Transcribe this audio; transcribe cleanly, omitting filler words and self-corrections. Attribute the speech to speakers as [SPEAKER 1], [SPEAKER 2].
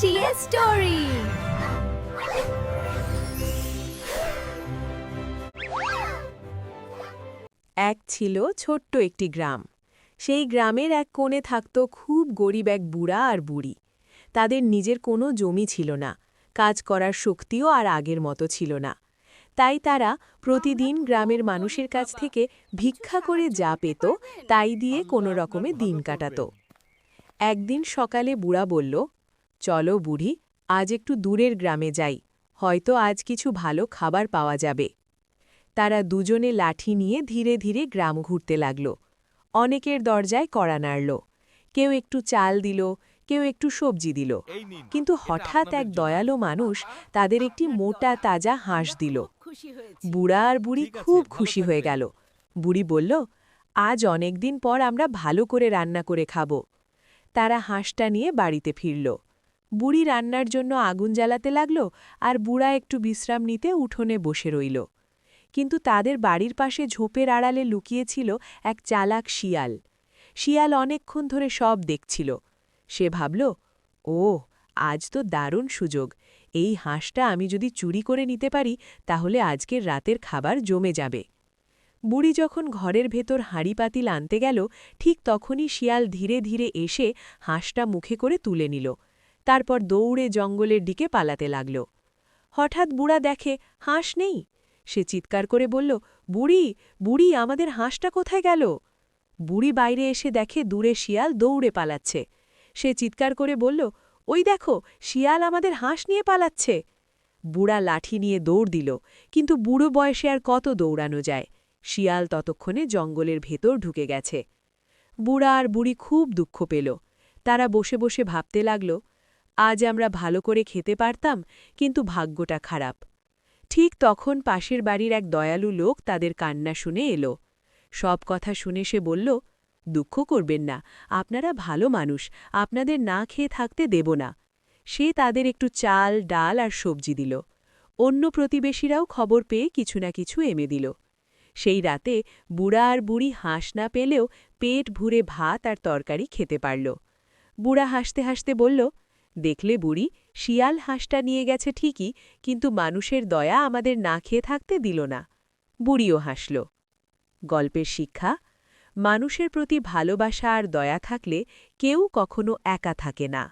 [SPEAKER 1] TS story.
[SPEAKER 2] এক ছিল ছোট্ট একটি গ্রাম। সেই গ্রামের এক কোণে থাকত খুব গরিব এক বুড়া আর বুড়ি। তাদের নিজের কোনো জমি ছিল না, কাজ করার শক্তিও আর আগের মতো ছিল না। তাই তারা প্রতিদিন গ্রামের মানুষের কাছ থেকে ভিক্ষা করে যা পেত তাই দিয়ে কোনো রকমে দিন কাটাত। একদিন সকালে বুড়া বলল, চলো বুড়ি, আজ একটু দূরের গ্রামে যাই, হয়তো আজ কিছু ভালো খাবার পাওয়া যাবে। তারা দুজনে লাঠি নিয়ে ধীরে ধীরে গ্রাম ঘুরতে লাগল। অনেকের দরজায় কড়া নাড়ল, কেউ একটু চাল দিল, কেউ একটু সবজি দিল। কিন্তু হঠাৎ এক দয়ালু মানুষ তাদের একটি মোটা তাজা হাঁস দিল। বুড়া আর বুড়ি খুব খুশি হয়ে গেল। বুড়ি বলল, আজ অনেক দিন পর আমরা ভালো করে রান্না করে খাব। তারা হাঁসটা নিয়ে বাড়িতে ফিরল। বুড়ি রান্নার জন্য আগুন জ্বালাতে লাগল, আর বুড়া একটু বিশ্রাম নিতে উঠোনে বসে রইল। কিন্তু তাদের বাড়ির পাশে ঝোপের আড়ালে লুকিয়েছিল এক চালাক শিয়াল। শিয়াল অনেকক্ষণ ধরে সব দেখছিল। সে ভাবল, ও, আজ তো দারুণ সুযোগ, এই হাঁসটা আমি যদি চুরি করে নিতে পারি তাহলে আজকের রাতের খাবার জমে যাবে। বুড়ি যখন ঘরের ভেতর হাঁড়ি পাতিল আনতে গেল, ঠিক তখনই শিয়াল ধীরে ধীরে এসে হাঁসটা মুখে করে তুলে নিল। তারপর দৌড়ে জঙ্গলের দিকে পালাতে লাগল। হঠাৎ বুড়া দেখে হাঁস নেই। সে চিৎকার করে বলল, বুড়ি, বুড়ি, আমাদের হাঁসটা কোথায় গেল? বুড়ি বাইরে এসে দেখে দূরে শিয়াল দৌড়ে পালাচ্ছে। সে চিৎকার করে বলল, ওই দেখো, শিয়াল আমাদের হাঁস নিয়ে পালাচ্ছে। বুড়া লাঠি নিয়ে দৌড় দিল, কিন্তু বুড়ো বয়সে আর কত দৌড়ানো যায়। শিয়াল ততক্ষণে জঙ্গলের ভেতর ঢুকে গেছে। বুড়া আর বুড়ি খুব দুঃখ পেল। তারা বসে বসে ভাবতে লাগল, আজ আমরা ভালো করে খেতে পারতাম, কিন্তু ভাগ্যটা খারাপ। ঠিক তখন পাশের বাড়ির এক দয়ালু লোক তাদের কান্না শুনে এলো। সব কথা শুনে সে বলল, দুঃখ করবেন না, আপনারা ভালো মানুষ, আপনাদের না খেয়ে থাকতে দেব না। সে তাদের একটু চাল, ডাল আর সবজি দিল। অন্য প্রতিবেশীরাও খবর পেয়ে কিছু না কিছু এনে দিল। সেই রাতে বুড়া আর বুড়ি হাঁস না পেলেও পেট ভরে ভাত আর তরকারি খেতে পারল। বুড়া হাসতে হাসতে বলল, দেখলে বুড়ি, শিয়াল হাঁসটা নিয়ে গেছে ঠিকই, কিন্তু মানুষের দয়া আমাদের না খেয়ে থাকতে দিল না। বুড়িও হাসল। গল্পের শিক্ষা, মানুষের প্রতি ভালোবাসা আর দয়া থাকলে কেউ কখনো একা থাকে না।